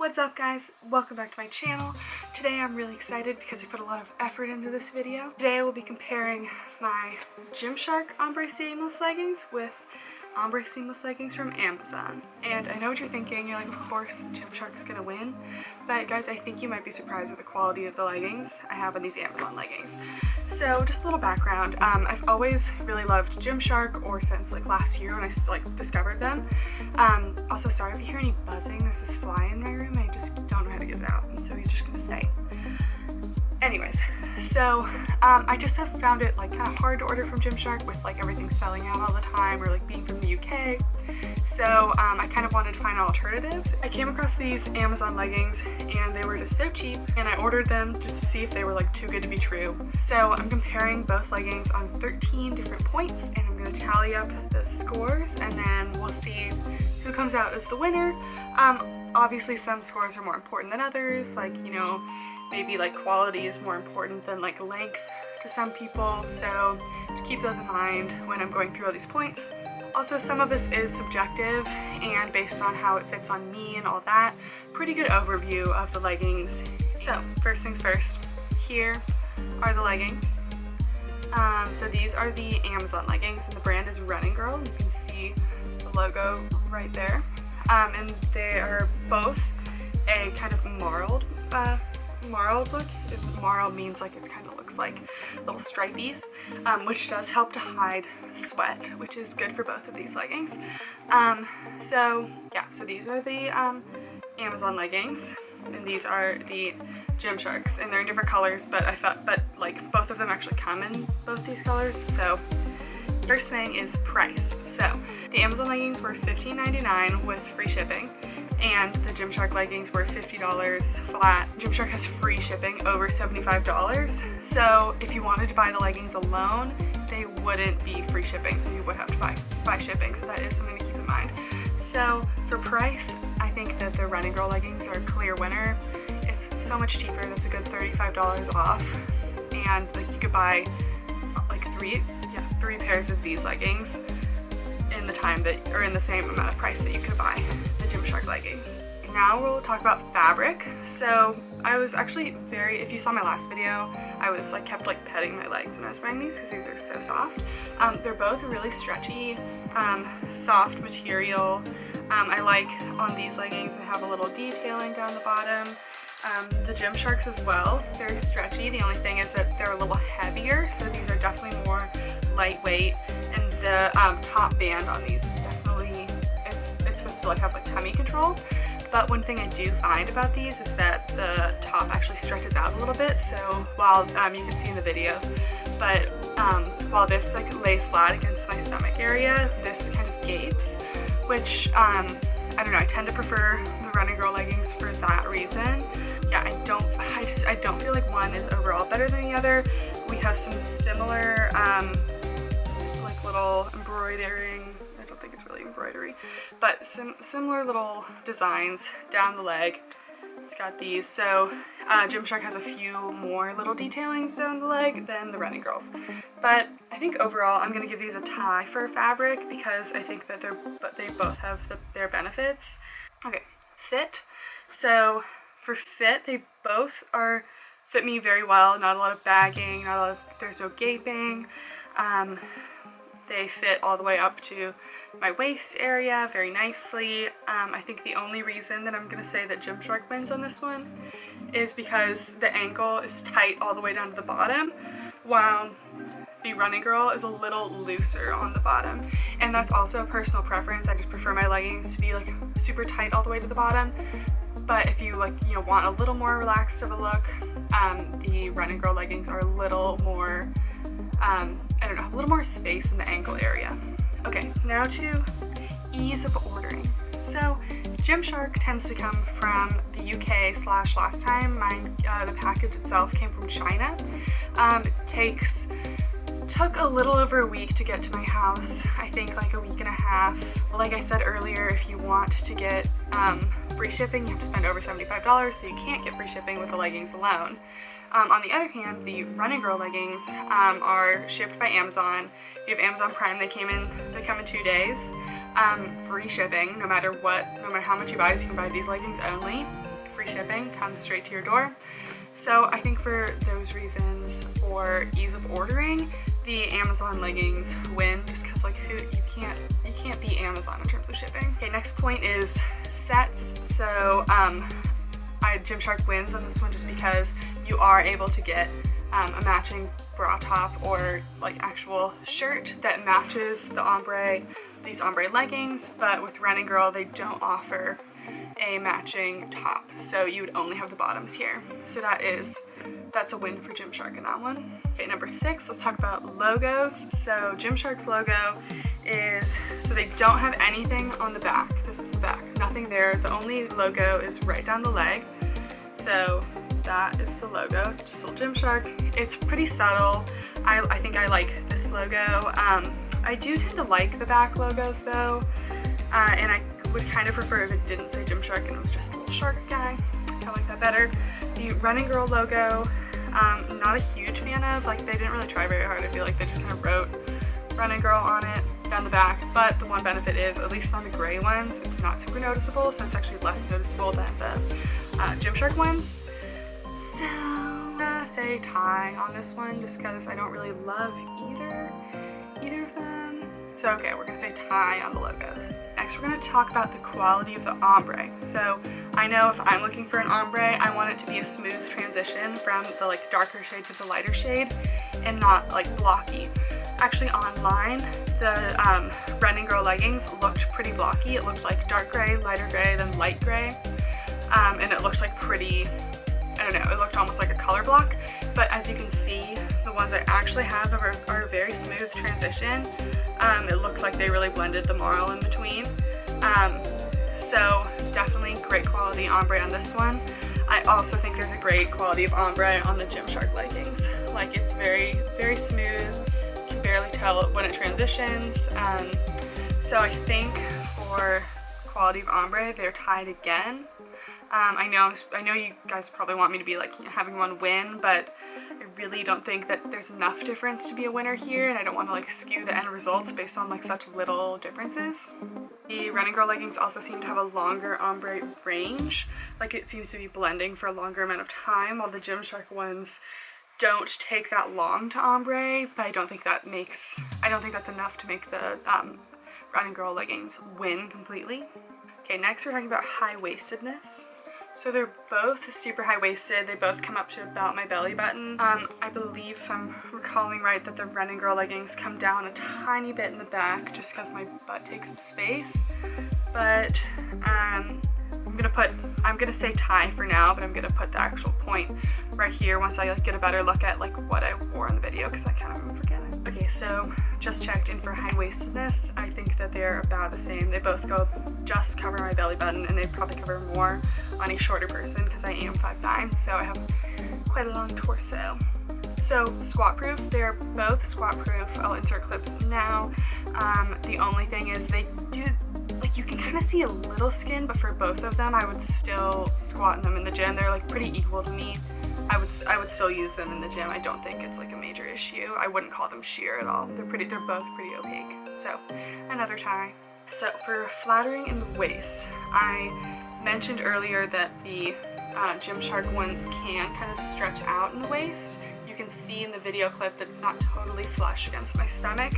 What's up guys? Welcome back to my channel. Today I'm really excited because I put a lot of effort into this video. Today I will be comparing my Gymshark Ombre Seamless Leggings with Ombre Seamless Leggings from Amazon. And I know what you're thinking, you're like, of course Gymshark's gonna win. But guys, I think you might be surprised at the quality of the leggings I have on these Amazon leggings. So just a little background, I've always really loved Gymshark, or since like last year when I discovered them. Also, sorry if you hear any buzzing, there's this fly in my room, I just don't know how to get it out, and so he's just gonna stay. Anyways, so I just have found it like kind of hard to order from Gymshark with like everything selling out all the time, or like being from the UK. So I kind of wanted to find an alternative. I came across these Amazon leggings and they were just so cheap, and I ordered them just to see if they were like too good to be true. So I'm comparing both leggings on 13 different points, and I'm going to tally up the scores, and then we'll see who comes out as the winner. Obviously some scores are more important than others, like, you know, maybe like quality is more important than like length to some people, so to keep those in mind when I'm going through all these points. Also, some of this is subjective and based on how it fits on me and all that. Pretty good overview of the leggings. So first things first, here are the leggings. So these are the Amazon leggings, and the brand is Running Girl. You can see the logo right there. And they are both a kind of marled look. Marl means like it kind of looks like little stripies, which does help to hide sweat, which is good for both of these leggings. So these are the Amazon leggings, and these are the Gymsharks, and they're in different colors, but like both of them actually come in both these colors. So first thing is price. So the Amazon leggings were $15.99 with free shipping, and the Gymshark leggings were $50 flat. Gymshark has free shipping over $75. So if you wanted to buy the leggings alone, they wouldn't be free shipping, so you would have to buy shipping. So that is something to keep in mind. So for price, I think that the Running Girl leggings are a clear winner. It's so much cheaper. That's a good $35 off, and like you could buy like three pairs of these leggings in the time that, or in the same amount of price that you could buy the Gymshark leggings. Now we'll talk about fabric. So I was actually if you saw my last video, I was like kept like petting my legs when I was wearing these because these are so soft. They're both really stretchy, soft material. I like on these leggings they have a little detailing down the bottom. The Gymsharks as well, they're stretchy. The only thing is that they're a little heavier, so these are definitely more lightweight, and the top band on these is definitely, it's supposed to like have like tummy control. But one thing I do find about these is that the top actually stretches out a little bit, so while you can see in the videos, but while this like lays flat against my stomach area, this kind of gapes, which I don't know, I tend to prefer the Running Girl leggings for that reason. Yeah, I don't feel like one is overall better than the other. We have some similar like little embroidering, I don't think it's really embroidery, but some similar little designs down the leg. It's got these. So Gymshark has a few more little detailings down the leg than the Running Girls. But I think overall I'm going to give these a tie for fabric because I think that they both have their benefits. Okay, fit. So for fit, they both fit me very well. Not a lot of bagging, there's no gaping. They fit all the way up to my waist area very nicely. I think the only reason that I'm going to say that Gymshark wins on this one is because the ankle is tight all the way down to the bottom, while the Running Girl is a little looser on the bottom. And that's also a personal preference. I just prefer my leggings to be like super tight all the way to the bottom. But if you like, you know, want a little more relaxed of a look, the Running Girl leggings are a little more, I don't know, a little more space in the ankle area. Okay, now to ease of ordering. So Gymshark tends to come from the UK / last time the package itself came from China. Took a little over a week to get to my house. I think like a week and a half. Like I said earlier, if you want to get free shipping, you have to spend over $75, so you can't get free shipping with the leggings alone. On the other hand, the Running Girl leggings are shipped by Amazon. If you have Amazon Prime, they come in 2 days. Free shipping, no matter how much you buy, so you can buy these leggings only. free shipping comes straight to your door. So I think for those reasons, for ease of ordering, the Amazon leggings win, just because like you can't beat Amazon in terms of shipping. Okay, next point is sets. So Gymshark wins on this one just because you are able to get a matching bra top or like actual shirt that matches these ombre leggings, but with Running Girl they don't offer a matching top, so you would only have the bottoms here. So that's a win for Gymshark in that one. Okay, number 6, let's talk about logos. So Gymshark's logo is, so they don't have anything on the back. This is the back, nothing there. The only logo is right down the leg. So that is the logo, just little Gymshark. It's pretty subtle. I think I like this logo. I do tend to like the back logos though, and I would kind of prefer if it didn't say Gymshark and it was just a little shark guy. I like that better. The Running Girl logo, not a huge fan of. Like, they didn't really try very hard. I feel like they just kind of wrote Running Girl on it down the back, but the one benefit is, at least on the gray ones, it's not super noticeable, so it's actually less noticeable than the Gymshark ones. So I'm gonna say tie on this one just because I don't really love either of them. So okay, we're gonna say tie on the logos. Next, we're gonna talk about the quality of the ombre. So I know if I'm looking for an ombre, I want it to be a smooth transition from the like darker shade to the lighter shade and not like blocky. Actually online, the Running Girl leggings looked pretty blocky. It looked like dark gray, lighter gray, then light gray. And it looked like pretty, I don't know, it looked almost like a color block. But as you can see, the ones I actually have are a very smooth transition. It looks like they really blended the marl in between. So definitely great quality ombre on this one. I also think there's a great quality of ombre on the Gymshark leggings. Like, it's very, very smooth. You can barely tell when it transitions. So I think for quality of ombre, they're tied again. I know you guys probably want me to be like having one win, but I really don't think that there's enough difference to be a winner here, and I don't want to like skew the end results based on like such little differences. The Running Girl leggings also seem to have a longer ombre range, like it seems to be blending for a longer amount of time, while the Gymshark ones don't take that long to ombre, but I don't think that's enough to make the Running Girl leggings win completely. Okay, next we're talking about high-waistedness. So they're both super high-waisted. They both come up to about my belly button. I believe, if I'm recalling right, that the Running Girl leggings come down a tiny bit in the back just because my butt takes up space. But I'm gonna say tie for now, but I'm gonna put the actual point right here once I like get a better look at like what I wore in the video, because I kind of am forgetting. Okay, so just checked in for high-waistedness. I think that they're about the same. They both just cover my belly button, and they probably cover more on a shorter person because I am 5'9", so I have quite a long torso. So squat proof, they're both squat proof. I'll insert clips now. The only thing is they do, like, you can kind of see a little skin, but for both of them I would still squat in them in the gym. They're like pretty equal to me. I would still use them in the gym. I don't think it's like a major issue. I wouldn't call them sheer at all. They're both pretty opaque. So another tie. So for flattering in the waist, I mentioned earlier that the Gymshark ones can kind of stretch out in the waist. You can see in the video clip that it's not totally flush against my stomach,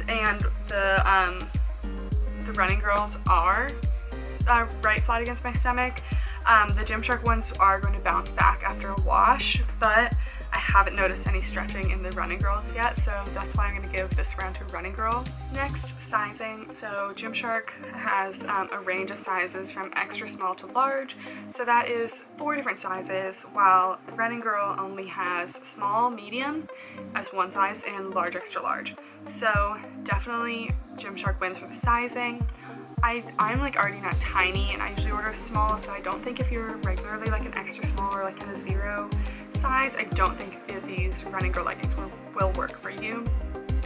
and the Running Girls are right flat against my stomach. The Gymshark ones are going to bounce back after a wash, but I haven't noticed any stretching in the Running Girls yet, so that's why I'm going to give this round to Running Girl. Next, sizing. So Gymshark has a range of sizes from extra small to large, so that is 4 different sizes, while Running Girl only has small, medium as one size, and large, extra large. So definitely Gymshark wins for the sizing. I'm like already not tiny, and I usually order small, so I don't think if you're regularly like an extra small or like in a 0 size, I don't think that these Running Girl leggings will work for you.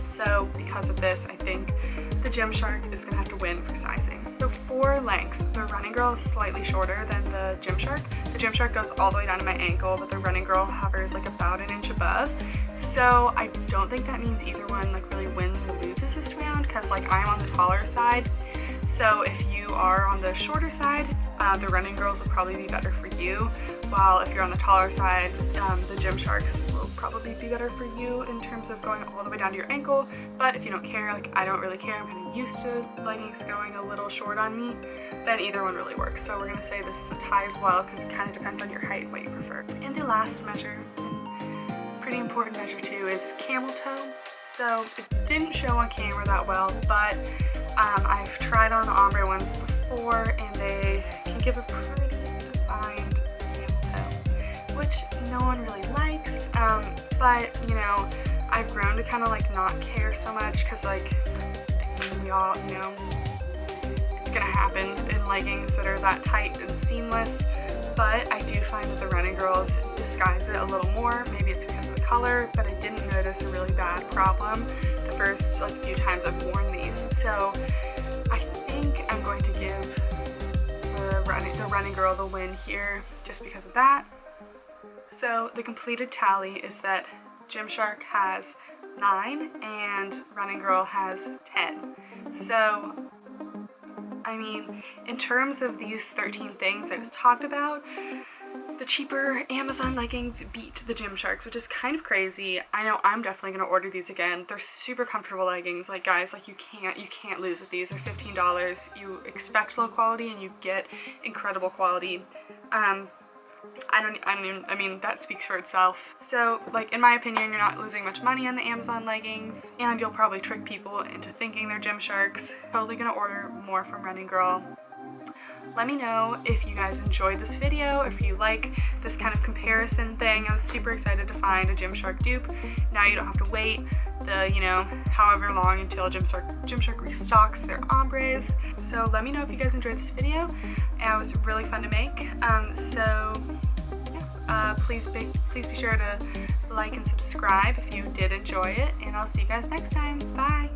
So because of this, I think the Gymshark is going to have to win for sizing. So for length, the Running Girl is slightly shorter than the Gymshark. The Gymshark goes all the way down to my ankle, but the Running Girl hovers like about an inch above. So I don't think that means either one like really wins or loses this round, because like I'm on the taller side. So if you are on the shorter side, the running girls will probably be better for you, while if you're on the taller side, the Gymsharks will probably be better for you in terms of going all the way down to your ankle. But if you don't care, like I don't really care, I'm kind of used to leggings going a little short on me, then either one really works. So we're going to say this is a tie as well, because it kind of depends on your height and what you prefer. And the last measure, and pretty important measure too, is camel toe. So it didn't show on camera that well, but I've tried on the ombre ones before, and they can give a pretty defined camel toe, which no one really likes, but you know, I've grown to kind of like not care so much, because like, I mean, we all, you know, it's gonna happen in leggings that are that tight and seamless. But I do find that the running girls disguise it a little more. Maybe it's because of the color, but I didn't notice a really bad problem the first like few times I've worn these. So I think I'm going to give the running girl the win here just because of that. So the completed tally is that Gymshark has 9 and running girl has 10. So I mean, in terms of these 13 things I just talked about, the cheaper Amazon leggings beat the Gymsharks, which is kind of crazy. I know I'm definitely going to order these again. They're super comfortable leggings. Like guys, like you can't lose with these. They're $15. You expect low quality and you get incredible quality. I mean, that speaks for itself. So, like, in my opinion, you're not losing much money on the Amazon leggings, and you'll probably trick people into thinking they're Gymsharks. Totally gonna order more from Running Girl. Let me know if you guys enjoyed this video, if you like this kind of comparison thing. I was super excited to find a Gymshark dupe. Now you don't have to wait the, you know, however long until Gymshark restocks their ombres. So let me know if you guys enjoyed this video. It was really fun to make. Please be sure to like and subscribe if you did enjoy it, and I'll see you guys next time. Bye!